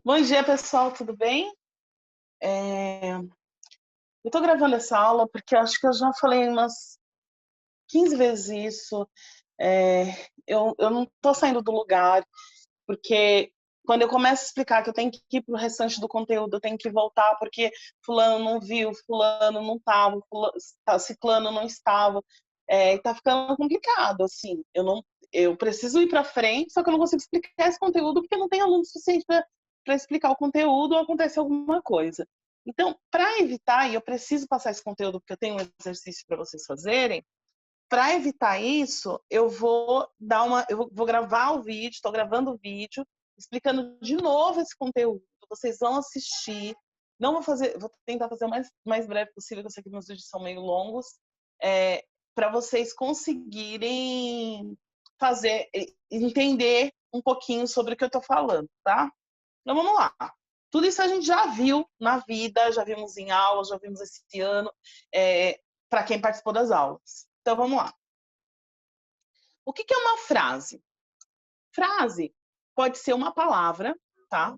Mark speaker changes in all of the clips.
Speaker 1: Bom dia, pessoal, tudo bem? Eu estou gravando essa aula porque eu acho que eu já falei umas 15 vezes isso. Eu não estou saindo do lugar, porque quando eu começo a explicar que eu tenho que ir para o restante do conteúdo, eu tenho que voltar porque fulano não viu, fulano não estava, ciclano não estava. E tá ficando complicado, assim. Eu preciso ir para frente, só que eu não consigo explicar esse conteúdo porque não tem aluno suficiente para explicar o conteúdo ou acontece alguma coisa. Então, para evitar, e eu preciso passar esse conteúdo porque eu tenho um exercício para vocês fazerem, para evitar isso, eu vou gravar o vídeo, estou gravando o vídeo, explicando de novo esse conteúdo. Vocês vão assistir. Não vou fazer, vou tentar fazer o mais breve possível, que eu sei que meus vídeos são meio longos, para vocês conseguirem entender um pouquinho sobre o que eu estou falando, tá? Então vamos lá. Tudo isso a gente já viu na vida, já vimos em aulas, já vimos esse ano, para quem participou das aulas. Então vamos lá. O que é uma frase? Frase pode ser uma palavra, tá?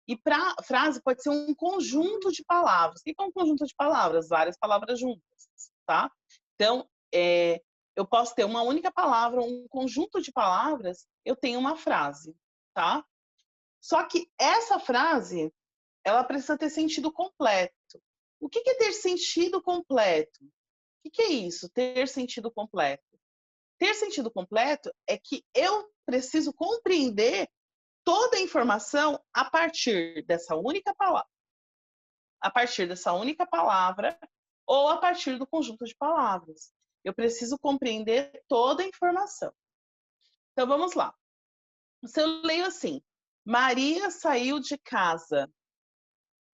Speaker 1: E frase pode ser um conjunto de palavras. O que é um conjunto de palavras? Várias palavras juntas, tá? Então, eu posso ter uma única palavra, um conjunto de palavras, eu tenho uma frase, tá? Só que essa frase, ela precisa ter sentido completo. O que é ter sentido completo? O que é isso, ter sentido completo? Ter sentido completo é que eu preciso compreender toda a informação a partir dessa única palavra. A partir dessa única palavra ou a partir do conjunto de palavras. Eu preciso compreender toda a informação. Então vamos lá. Se eu leio assim, Maria saiu de casa.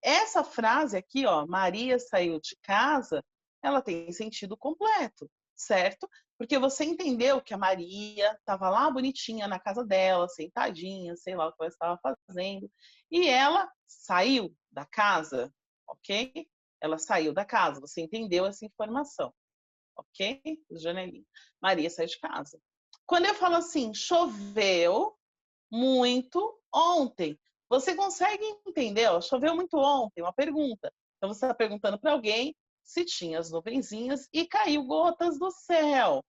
Speaker 1: Essa frase aqui, ó, Maria saiu de casa, ela tem sentido completo, certo? Porque você entendeu que a Maria estava lá bonitinha na casa dela, sentadinha, sei lá o que ela estava fazendo, e ela saiu da casa, ok? Ela saiu da casa, você entendeu essa informação, ok? Janelinha. Maria saiu de casa. Quando eu falo assim, choveu muito ontem. Você consegue entender? Ó, choveu muito ontem, uma pergunta. Então você está perguntando para alguém se tinha as nuvenzinhas e caiu gotas do céu,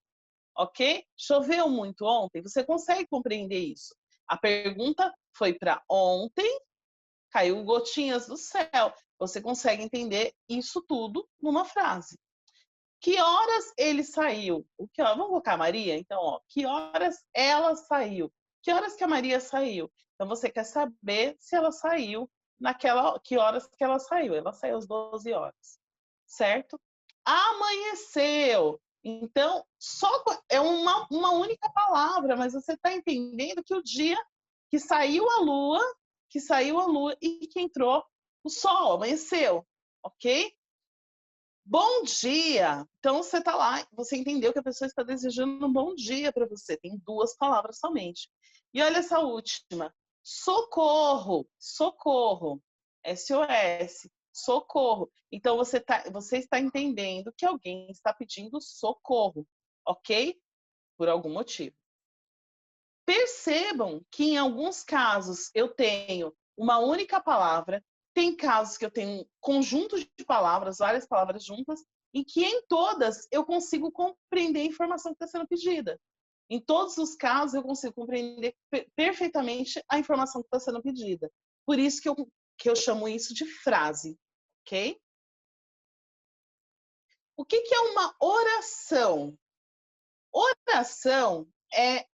Speaker 1: ok? Choveu muito ontem. Você consegue compreender isso? A pergunta foi para ontem, caiu gotinhas do céu. Você consegue entender isso tudo numa frase. Que horas ele saiu? Vamos colocar a Maria? Então, ó, que horas ela saiu? Que horas que a Maria saiu? Então, você quer saber se ela saiu que horas que ela saiu. Ela saiu às 12 horas, certo? Amanheceu. Então, é uma única palavra, mas você está entendendo que o dia que saiu a lua e que entrou o sol, amanheceu, ok? Bom dia! Então você está lá, você entendeu que a pessoa está desejando um bom dia para você. Tem duas palavras somente. E olha essa última. Socorro, socorro. SOS, socorro. Então você está entendendo que alguém está pedindo socorro, ok? Por algum motivo. Percebam que em alguns casos eu tenho uma única palavra, tem casos que eu tenho um conjunto de palavras, várias palavras juntas, e que em todas eu consigo compreender a informação que está sendo pedida. Em todos os casos eu consigo compreender perfeitamente a informação que está sendo pedida. Por isso que eu chamo isso de frase, ok? O que é uma oração? Oração é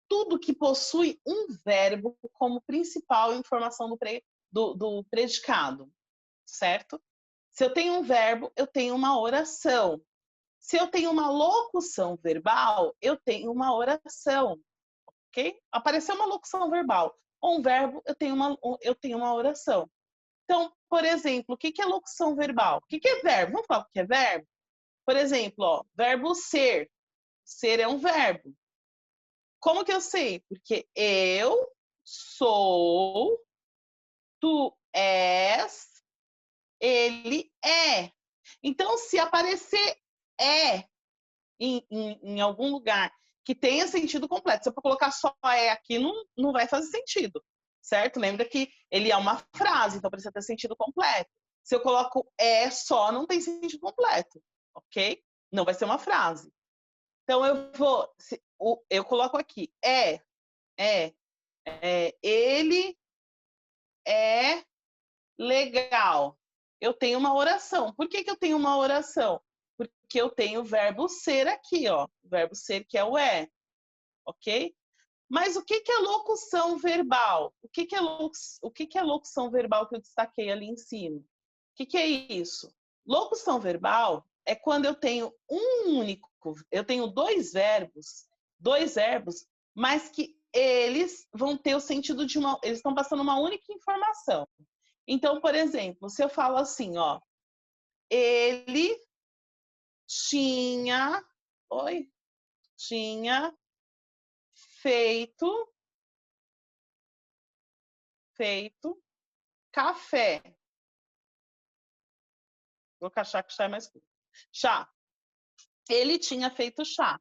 Speaker 1: tudo que possui um verbo como principal informação do predicado, certo? Se eu tenho um verbo, eu tenho uma oração. Se eu tenho uma locução verbal, eu tenho uma oração, ok? Apareceu uma locução verbal ou um verbo, eu tenho uma oração. Então, por exemplo, o que é locução verbal? O que é verbo? Vamos falar o que é verbo? Por exemplo, ó, verbo ser. Ser é um verbo. Como que eu sei? Porque eu sou, tu és, ele é. Então, se aparecer em algum lugar que tenha sentido completo, se eu colocar só é aqui, não vai fazer sentido. certo? Lembra que ele é uma frase, então precisa ter sentido completo. Se eu coloco é só, não tem sentido completo, ok? Não vai ser uma frase. Então eu coloco aqui, ele é legal. Eu tenho uma oração. Por que eu tenho uma oração? Porque eu tenho o verbo ser aqui, ó. O verbo ser que é o é, ok? Mas o que é locução verbal? O que é locução verbal que eu destaquei ali em cima? O que é isso? Locução verbal é quando eu tenho eu tenho dois verbos, mas que eles vão ter o sentido de eles estão passando uma única informação. Então, por exemplo, se eu falo assim, ó, ele tinha feito café. Vou cachar que chá é mais curto. Chá. Ele tinha feito chá.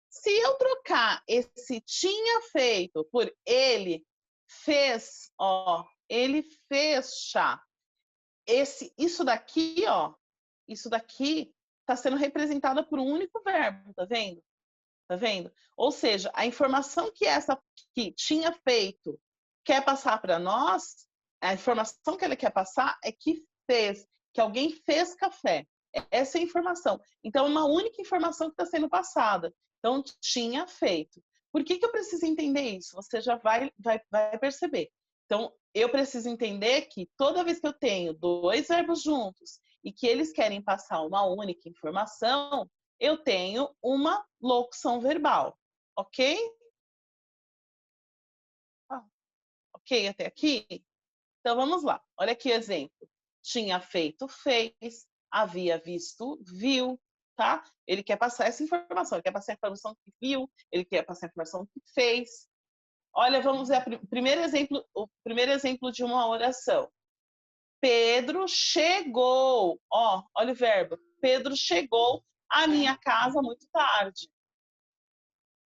Speaker 1: Se eu trocar esse tinha feito por ele fez, ó, ele fez chá. Isso daqui, ó, isso daqui está sendo representada por um único verbo, tá vendo? Tá vendo? Ou seja, a informação que essa que tinha feito quer passar para nós, a informação que ela quer passar é que fez, que alguém fez café. Essa é a informação. Então, é uma única informação que está sendo passada. Então, tinha feito. Por que eu preciso entender isso? Você já vai perceber. Então, eu preciso entender que toda vez que eu tenho dois verbos juntos e que eles querem passar uma única informação, eu tenho uma locução verbal, ok? Ok até aqui? Então, vamos lá. Olha aqui o exemplo. Tinha feito, fez. Havia visto, viu, tá? Ele quer passar essa informação. Ele quer passar a informação que viu. Ele quer passar a informação que fez. Olha, vamos ver o primeiro exemplo de uma oração. Pedro chegou. Ó, olha o verbo. Pedro chegou à minha casa muito tarde.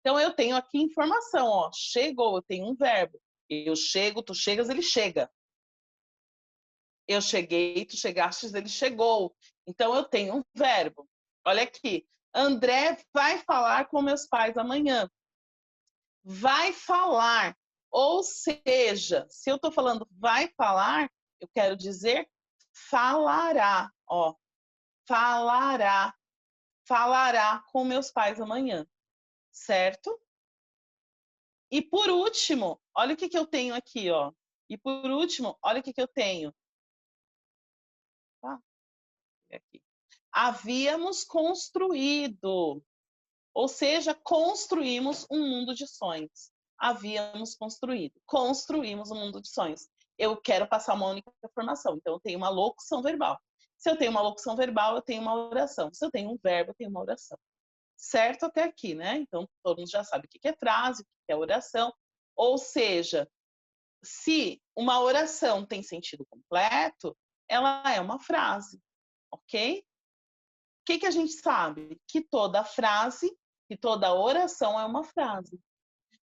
Speaker 1: Então, eu tenho aqui informação, ó. Chegou, eu tenho um verbo. Eu chego, tu chegas, ele chega. Eu cheguei, tu chegastes, ele chegou. Então, eu tenho um verbo. Olha aqui. André vai falar com meus pais amanhã. Vai falar. Ou seja, se eu estou falando vai falar, eu quero dizer falará. Ó, falará. Falará com meus pais amanhã. Certo? E por último, olha o que eu tenho aqui, ó. E por último, olha o que eu tenho. Tá? Aqui. Havíamos construído, ou seja, construímos um mundo de sonhos. Havíamos construímos um mundo de sonhos. Eu quero passar uma única informação, então eu tenho uma locução verbal. Se eu tenho uma locução verbal, eu tenho uma oração. Se eu tenho um verbo, eu tenho uma oração. Certo até aqui, né? Então, todo mundo já sabe o que é frase, o que é oração. Ou seja, se uma oração tem sentido completo, ela é uma frase, ok? O que a gente sabe? Que toda frase, que toda oração é uma frase.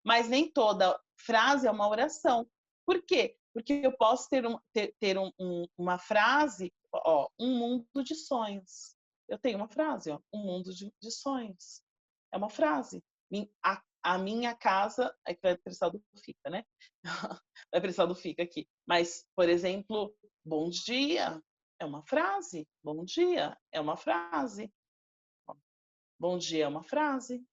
Speaker 1: Mas nem toda frase é uma oração. Por quê? Porque eu posso ter uma frase, ó, um mundo de sonhos. Eu tenho uma frase, ó, um mundo de sonhos. É uma frase. A minha casa, é que vai precisar do fica, né? Vai precisar do fica aqui. Mas, por exemplo, bom dia é uma frase. Bom dia é uma frase. Bom dia é uma frase.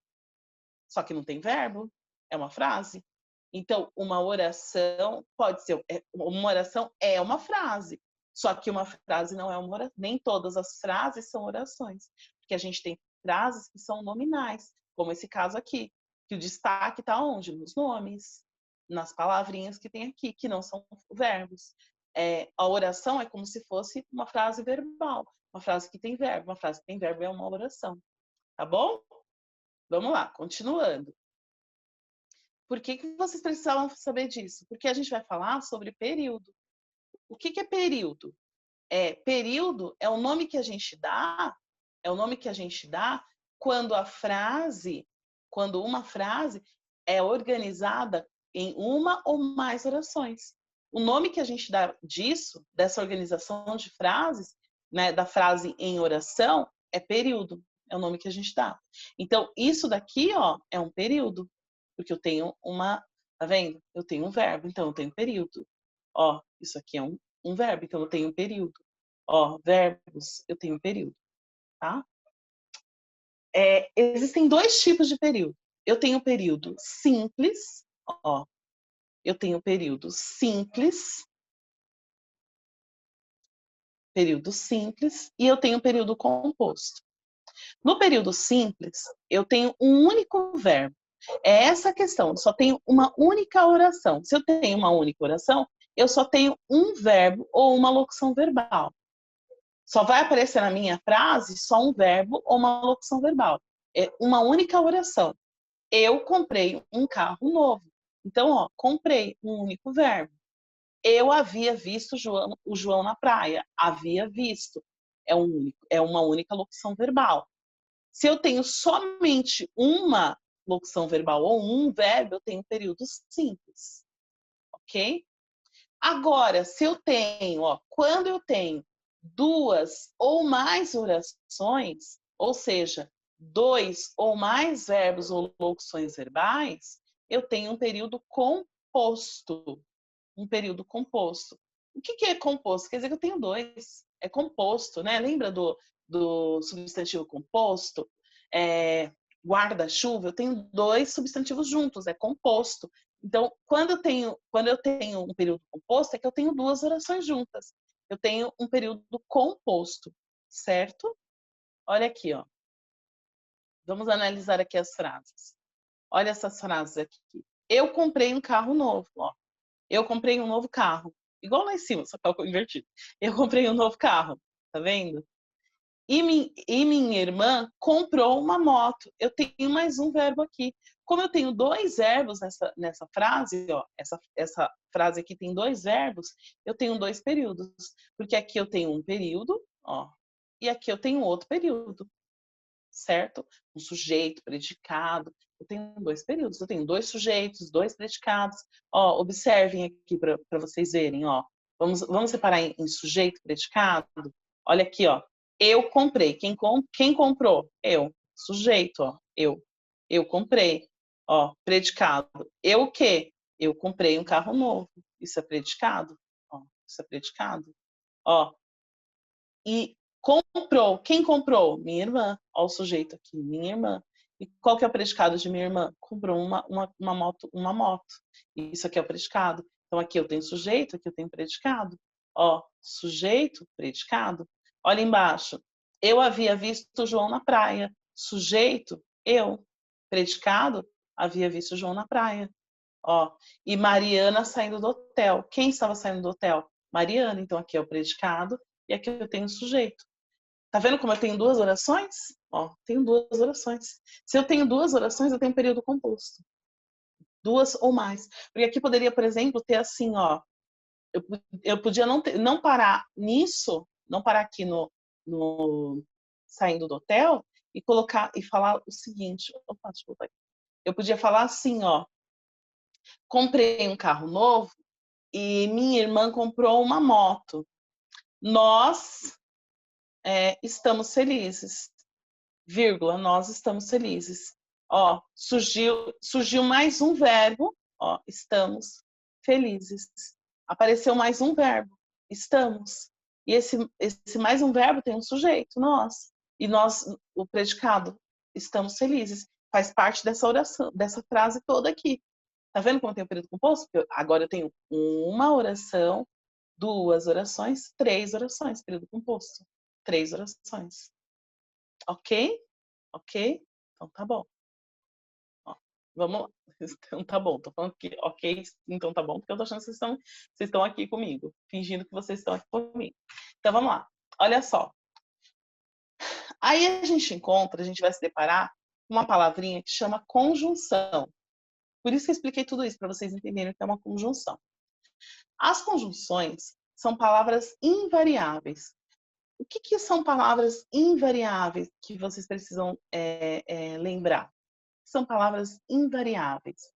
Speaker 1: Só que não tem verbo, é uma frase. Então, uma oração pode ser, uma oração é uma frase. Só que uma frase não é uma oração. Nem todas as frases são orações. Porque a gente tem frases que são nominais, como esse caso aqui, que o destaque está onde? Nos nomes, nas palavrinhas que tem aqui, que não são verbos. A oração é como se fosse uma frase verbal, uma frase que tem verbo. Uma frase que tem verbo é uma oração. Tá bom? Vamos lá, continuando. Por que vocês precisavam saber disso? Porque a gente vai falar sobre período. O que é período? Período é o nome que a gente dá, quando uma frase é organizada em uma ou mais orações. O nome que a gente dá disso, dessa organização de frases, né, da frase em oração, é período. É o nome que a gente dá. Então, isso daqui, ó, é um período. Porque eu tenho uma... Tá vendo? Eu tenho um verbo, então eu tenho período. Ó, isso aqui é um verbo, então eu tenho um período. Ó, verbos, eu tenho um período. Tá? Existem dois tipos de período. Eu tenho período simples, ó. Eu tenho período simples, e eu tenho período composto. No período simples, eu tenho um único verbo. É essa a questão, eu só tenho uma única oração. Se eu tenho uma única oração, eu só tenho um verbo ou uma locução verbal. Só vai aparecer na minha frase só um verbo ou uma locução verbal. É uma única oração. Eu comprei um carro novo. Então, ó, comprei um único verbo. Eu havia visto o João na praia. Havia visto. É uma única locução verbal. Se eu tenho somente uma locução verbal ou um verbo, eu tenho período simples. Ok? Agora, se eu tenho, ó, quando eu tenho duas ou mais orações, ou seja, dois ou mais verbos ou locuções verbais, eu tenho um período composto. Um período composto. O que é composto? Quer dizer que eu tenho dois. É composto, né? Lembra do substantivo composto? Guarda-chuva, eu tenho dois substantivos juntos, é composto. Então, quando eu tenho um período composto, é que eu tenho duas orações juntas. Eu tenho um período composto, certo? Olha aqui, ó. Vamos analisar aqui as frases. Olha essas frases aqui. Eu comprei um carro novo, ó. Eu comprei um novo carro. Igual lá em cima, só que eu invertido. Eu comprei um novo carro, tá vendo? E minha irmã comprou uma moto. Eu tenho mais um verbo aqui. Como eu tenho dois verbos nessa frase, ó, essa frase aqui tem dois verbos, eu tenho dois períodos. Porque aqui eu tenho um período, ó, e aqui eu tenho outro período, certo? Um sujeito, predicado. Eu tenho dois períodos, eu tenho dois sujeitos, dois predicados. Ó, observem aqui para vocês verem, ó. Vamos separar em sujeito, predicado. Olha aqui, ó. Eu comprei. Quem comprou? Eu. Sujeito, ó. Eu. Eu comprei. Ó, predicado. Eu o quê? Eu comprei um carro novo. Isso é predicado? Ó, isso é predicado. Ó. E comprou. Quem comprou? Minha irmã. Ó, o sujeito aqui, minha irmã. E qual que é o predicado de minha irmã? Comprou uma moto, uma moto. Isso aqui é o predicado. Então, aqui eu tenho sujeito, aqui eu tenho predicado. Ó, sujeito, predicado. Olha embaixo. Eu havia visto o João na praia. Sujeito, eu. Predicado, havia visto o João na praia. Ó, e Mariana saindo do hotel. Quem estava saindo do hotel? Mariana. Então, aqui é o predicado e aqui eu tenho o sujeito. Tá vendo como eu tenho duas orações? Ó, tenho duas orações. Se eu tenho duas orações, eu tenho período composto. Duas ou mais. Porque aqui poderia, por exemplo, ter assim, ó. Eu podia não parar nisso, não parar aqui no saindo do hotel e colocar e falar o seguinte. Opa, deixa eu botar aqui. Eu podia falar assim, ó. Comprei um carro novo e minha irmã comprou uma moto. Nós estamos felizes. Vírgula, nós estamos felizes. Ó, surgiu mais um verbo, ó, estamos felizes. Apareceu mais um verbo, estamos. E esse mais um verbo tem um sujeito, nós. E nós, o predicado, estamos felizes. Faz parte dessa oração, dessa frase toda aqui. Tá vendo como tem o período composto? Agora eu tenho uma oração, duas orações, três orações, período composto. Três orações. Ok? Ok? Então tá bom. Ó, vamos lá. Então tá bom. Tô falando que ok, então tá bom, porque eu tô achando que vocês estão aqui comigo, fingindo que vocês estão aqui comigo. Então vamos lá. Olha só. Aí a gente vai se deparar com uma palavrinha que chama conjunção. Por isso que eu expliquei tudo isso, para vocês entenderem o que é uma conjunção. As conjunções são palavras invariáveis. O que são palavras invariáveis que vocês precisam lembrar? São palavras invariáveis.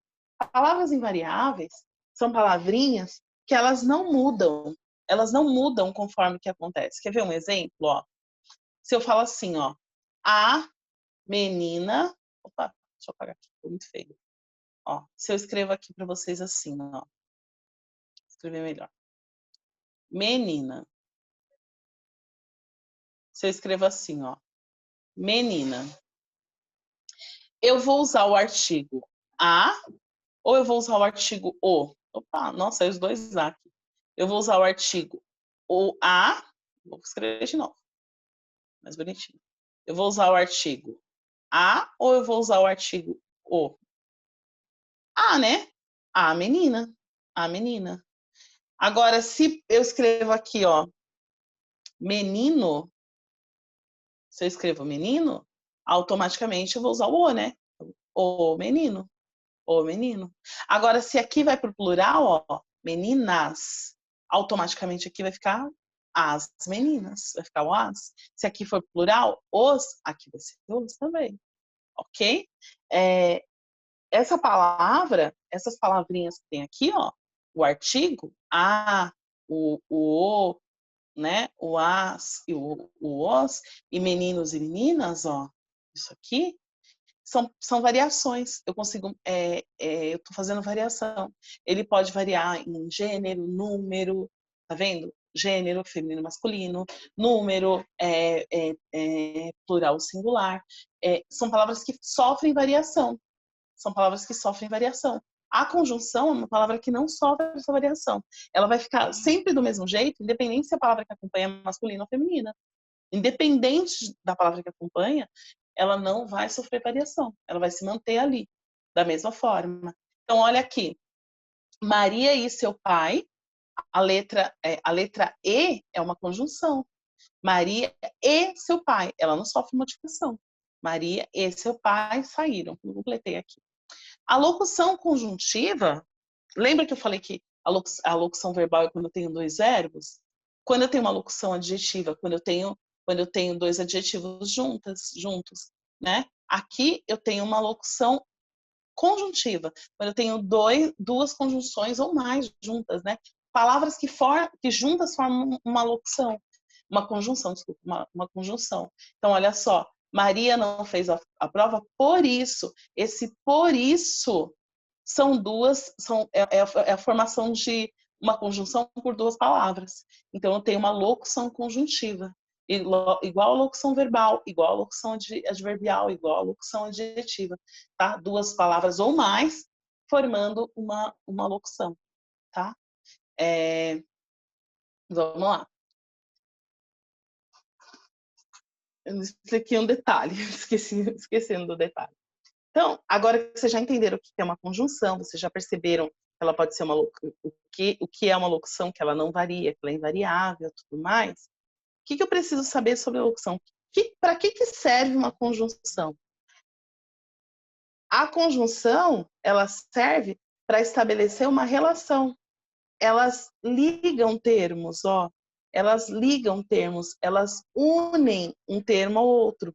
Speaker 1: Palavras invariáveis são palavrinhas que elas não mudam. Elas não mudam conforme que acontece. Quer ver um exemplo? Ó? Se eu falo assim, ó, a menina... Opa, deixa eu apagar aqui, ficou muito feio. Ó, se eu escrevo aqui para vocês assim, ó. Escrever melhor. Menina. Se eu escrevo assim, ó, menina. Eu vou usar o artigo a ou eu vou usar o artigo o? Opa, nossa, os dois A aqui. Eu vou usar o artigo o a, vou escrever de novo, mais bonitinho. Eu vou usar o artigo a ou eu vou usar o artigo o? A, né? A menina. A menina. Agora, se eu escrevo aqui, ó, menino, se eu escrevo menino, automaticamente eu vou usar o o, né? O menino. O menino. Agora, se aqui vai para o plural, ó, meninas, automaticamente aqui vai ficar as meninas, vai ficar o as. Se aqui for plural, os, aqui vai ser os também, ok? Essa palavra, essas palavrinhas que tem aqui, ó, o artigo, a, o, né, o as e o os, e meninos e meninas, ó, isso aqui, são variações. Eu consigo, eu estou fazendo variação. Ele pode variar em gênero, número, tá vendo? Gênero, feminino, masculino, número, plural, singular. São palavras que sofrem variação. São palavras que sofrem variação. A conjunção é uma palavra que não sofre essa variação. Ela vai ficar sempre do mesmo jeito, independente se a palavra que acompanha é masculina ou feminina. Independente da palavra que acompanha, ela não vai sofrer variação. Ela vai se manter ali, da mesma forma. Então, olha aqui. Maria e seu pai, a letra E é uma conjunção. Maria e seu pai, ela não sofre modificação. Maria e seu pai saíram. Eu completei aqui. A locução conjuntiva, lembra que eu falei que a locução verbal é quando eu tenho dois verbos? Quando eu tenho uma locução adjetiva, quando eu tenho dois adjetivos juntos, né? Aqui eu tenho uma locução conjuntiva, quando eu tenho duas conjunções ou mais juntas, né? Palavras que juntas formam uma locução, uma conjunção, desculpa, uma conjunção. Então, olha só, Maria não fez a prova por isso. Esse por isso é a formação de uma conjunção por duas palavras. Então, eu tenho uma locução conjuntiva, igual a locução verbal, igual a locução adverbial, igual a locução adjetiva, tá? Duas palavras ou mais formando uma locução, tá? Vamos lá. Eu expliquei um detalhe, esquecendo do detalhe. Então, agora que vocês já entenderam o que é uma conjunção, vocês já perceberam que ela pode ser o que é uma locução, que ela não varia, que ela é invariável, tudo mais. O que eu preciso saber sobre a locução? Para que serve uma conjunção? A conjunção, ela serve para estabelecer uma relação. Elas ligam termos, ó. Elas ligam termos, elas unem um termo ao outro.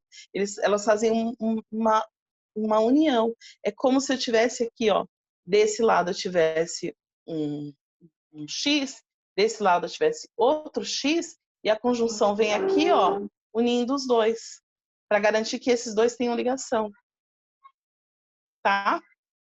Speaker 1: Elas fazem uma união. É como se eu tivesse aqui, ó, desse lado eu tivesse um X, desse lado eu tivesse outro X, e a conjunção vem aqui, ó, unindo os dois, para garantir que esses dois tenham ligação, tá?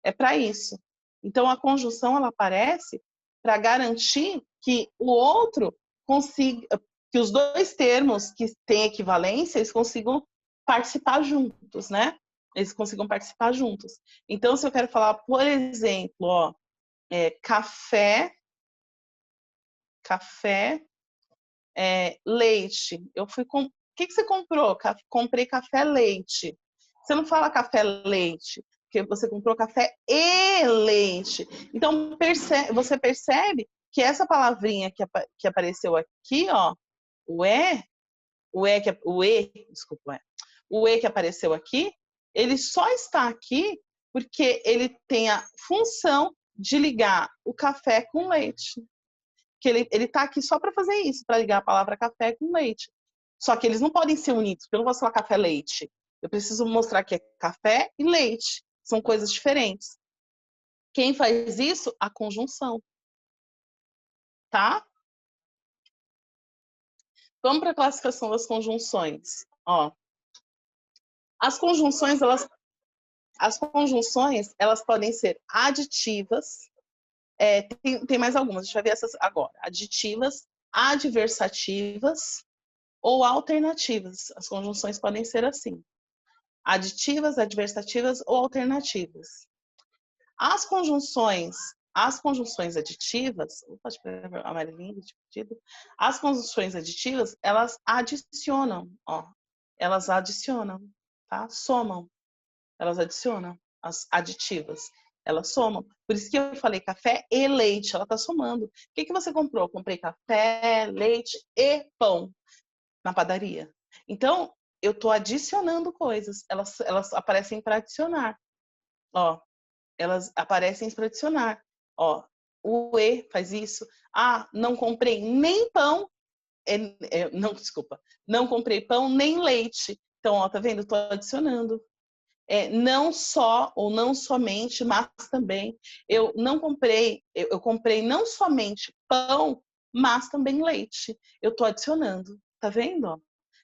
Speaker 1: É para isso. Então, a conjunção, ela aparece para garantir que o outro consiga, que os dois termos que têm equivalência, eles consigam participar juntos, né? Eles consigam participar juntos. Então, se eu quero falar, por exemplo, ó, café, leite. O que você comprou? Comprei café leite. Você não fala café leite, porque você comprou café e leite. Então, você percebe que essa palavrinha que apareceu aqui, ó, desculpa, o E que apareceu aqui, ele só está aqui porque ele tem a função de ligar o café com leite. Que ele está aqui só para fazer isso, para ligar a palavra café com leite. Só que eles não podem ser unidos, porque eu não vou falar café-leite. Eu preciso mostrar que é café e leite. São coisas diferentes. Quem faz isso? A conjunção. tá? Vamos para a classificação das conjunções. Ó, as conjunções, elas podem ser aditivas. Tem mais algumas, deixa eu ver essas agora. Aditivas, adversativas ou alternativas. As conjunções podem ser assim. Aditivas, adversativas ou alternativas. As conjunções aditivas, amarelinho, dividido. As conjunções aditivas, elas adicionam, ó. Elas adicionam, tá? Somam. Elas adicionam as aditivas. Elas somam. Por isso que eu falei café e leite. Ela tá somando. O que você comprou? Eu comprei café, leite e pão na padaria. Então, eu tô adicionando coisas. Elas aparecem para adicionar. Ó, elas aparecem para adicionar. Ó, o E faz isso. Ah, não comprei nem pão. Não, desculpa. Não comprei pão nem leite. Então, ó, tá vendo? Eu tô adicionando. Não só ou não somente, mas também eu não comprei, eu comprei não somente pão, mas também leite. Eu estou adicionando, tá vendo?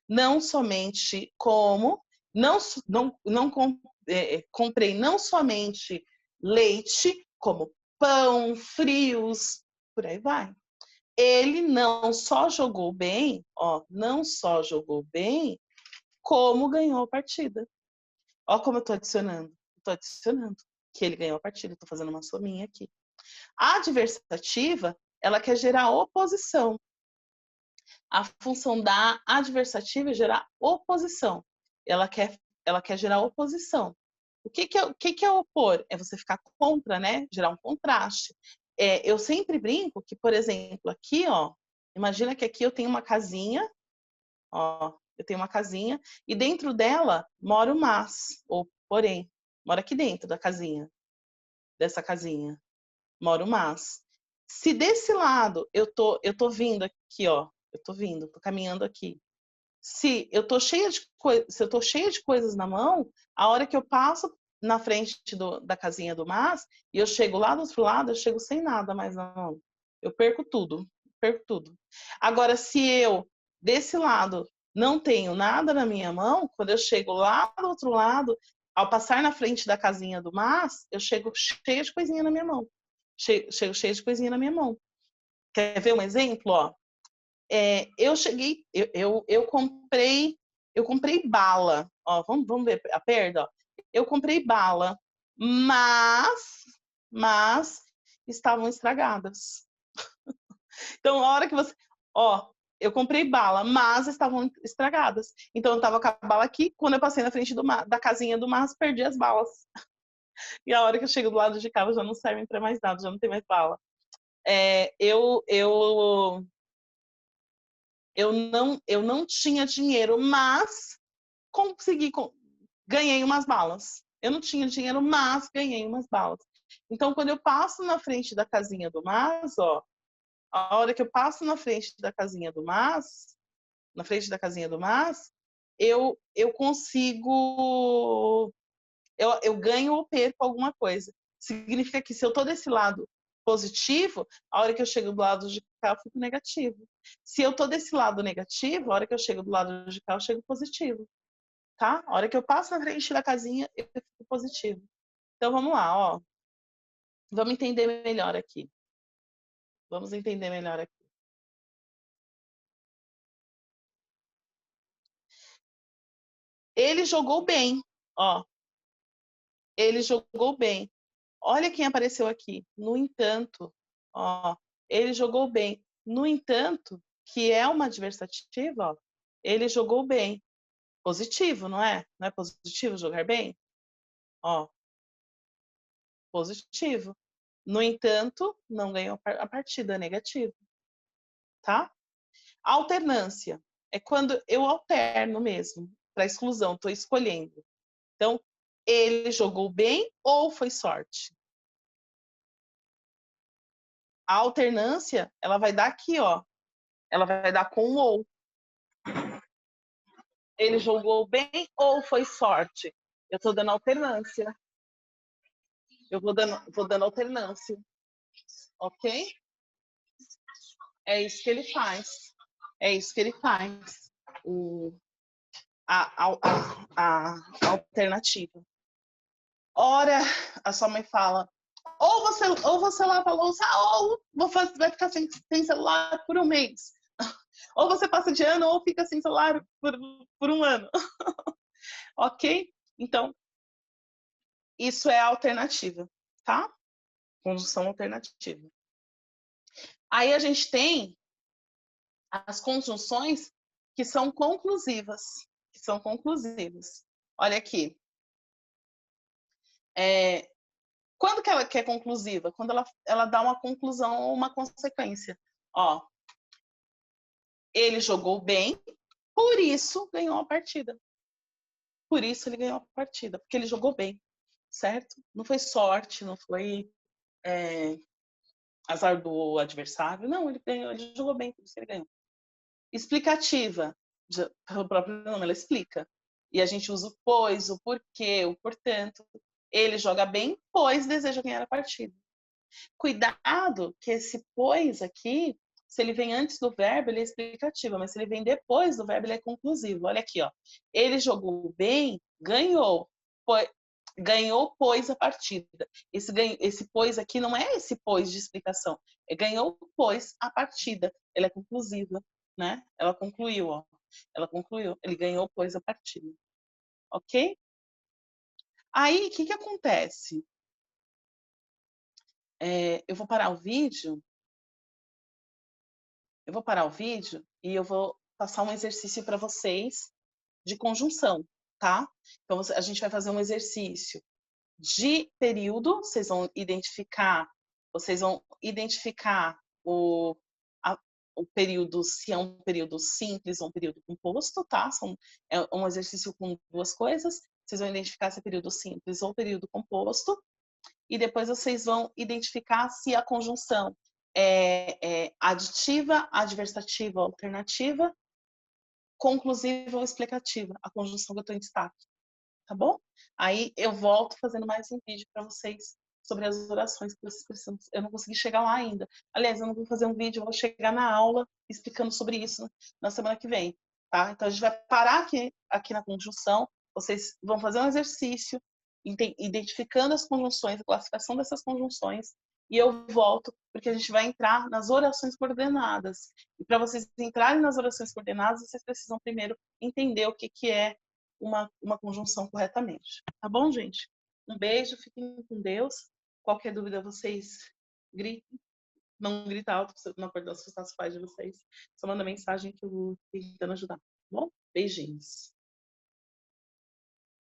Speaker 1: Não somente como, comprei não somente leite, como pão, frios, por aí vai. Ele não só jogou bem, ó, não só jogou bem, como ganhou a partida. Ó como eu tô adicionando. Tô adicionando que ele ganhou a partida. Tô fazendo uma sominha aqui. A adversativa, ela quer gerar oposição. A função da adversativa é gerar oposição. Ela quer gerar oposição. O que é opor? É você ficar contra, né? Gerar um contraste. Eu sempre brinco que, por exemplo, aqui, ó, imagina que aqui eu tenho uma casinha, ó, eu tenho uma casinha e dentro dela mora o mas, ou porém, mora aqui dentro da casinha, dessa casinha, mora o mas. Se desse lado eu tô vindo aqui, ó, tô caminhando aqui. Se eu tô cheia de coisas na mão, a hora que eu passo na frente da casinha do mas e eu chego lá do outro lado, eu chego sem nada mais na mão. Eu perco tudo, perco tudo. Agora, se eu desse lado não tenho nada na minha mão, quando eu chego lá do outro lado, ao passar na frente da casinha do mas, eu chego cheia de coisinha na minha mão. Chego cheia de coisinha na minha mão. Quer ver um exemplo? Ó, eu cheguei, eu comprei bala. Ó, vamos ver a perda. Ó. Eu comprei bala, mas estavam estragadas. Então, a hora que você, ó, eu comprei bala, mas estavam estragadas. Então, eu tava com a bala aqui. Quando eu passei na frente da casinha do mas, perdi as balas. E a hora que eu chego do lado de cá, já não servem para mais nada, já não tem mais bala. Eu não tinha dinheiro, mas ganhei umas balas. Eu não tinha dinheiro, mas ganhei umas balas. Então, quando eu passo na frente da casinha do mas, ó, a hora que eu passo na frente da casinha do mas, eu consigo, eu ganho ou perco alguma coisa. Significa que se eu tô desse lado positivo, a hora que eu chego do lado de cá, eu fico negativo. Se eu tô desse lado negativo, a hora que eu chego do lado de cá, eu chego positivo. Tá? A hora que eu passo na frente da casinha, eu fico positivo. Então, vamos lá, ó. Vamos entender melhor aqui. Vamos entender melhor aqui. Ele jogou bem, ó. Ele jogou bem. Olha quem apareceu aqui. No entanto, ó. Ele jogou bem. No entanto, que é uma adversativa, ó. Ele jogou bem. Positivo, não é? Não é positivo jogar bem? Ó. Positivo. No entanto, não ganhou a partida, negativo. Tá? Alternância é quando eu alterno mesmo, para exclusão, estou escolhendo. Então, ele jogou bem ou foi sorte? A alternância, ela vai dar aqui, ó. Ela vai dar com ou. Ele jogou bem ou foi sorte? Eu estou dando alternância. Eu vou dando alternância. Ok? É isso que ele faz. É isso que ele faz. A alternativa. Ora, a sua mãe fala, ou você lava a louça, ou vai ficar sem celular por um mês. Ou você passa de ano, ou fica sem celular por um ano. Ok? Então, isso é a alternativa, tá? Conjunção alternativa. Aí a gente tem as conjunções que são conclusivas. Que são conclusivas. Olha aqui. Quando que ela é conclusiva? Quando ela dá uma conclusão ou uma consequência. Ó, ele jogou bem, por isso ganhou a partida. Por isso ele ganhou a partida, porque ele jogou bem, certo? Não foi sorte, não foi azar do adversário. Não, ele ganhou, ele jogou bem, por isso ele ganhou. Explicativa, pelo próprio nome, ela explica. E a gente usa o pois, o porquê, o portanto. Ele joga bem, pois deseja ganhar a partida. Cuidado que esse pois aqui, se ele vem antes do verbo, ele é explicativo, mas se ele vem depois do verbo, ele é conclusivo. Olha aqui, ó. Ele jogou bem, ganhou. Ganhou, pois, a partida. Esse pois aqui não é esse pois de explicação. É ganhou, pois, a partida. Ela é conclusiva, né? Ela concluiu, ó. Ela concluiu. Ele ganhou, pois, a partida. Ok? Aí, o que acontece? Eu vou parar o vídeo. Eu vou parar o vídeo e eu vou passar um exercício para vocês de conjunção, tá? Então, a gente vai fazer um exercício de período, vocês vão identificar o período, se é um período simples ou um período composto, tá? É um exercício com duas coisas. Vocês vão identificar se é período simples ou período composto. E depois vocês vão identificar se a conjunção é aditiva, adversativa, alternativa, conclusiva ou explicativa, a conjunção que eu estou em destaque, tá bom? Aí eu volto fazendo mais um vídeo para vocês sobre as orações que vocês precisam. Eu não consegui chegar lá ainda. Aliás, eu não vou fazer um vídeo, eu vou chegar na aula explicando sobre isso na semana que vem, tá? Então a gente vai parar aqui na conjunção, vocês vão fazer um exercício identificando as conjunções, a classificação dessas conjunções, e eu volto, porque a gente vai entrar nas orações coordenadas. E para vocês entrarem nas orações coordenadas, vocês precisam primeiro entender o que é uma conjunção corretamente. Tá bom, gente? Um beijo, fiquem com Deus. Qualquer dúvida, vocês gritem. Não grita alto para não acordar assustar os pais de vocês. Só manda mensagem que eu vou tentando ajudar. Tá bom? Beijinhos.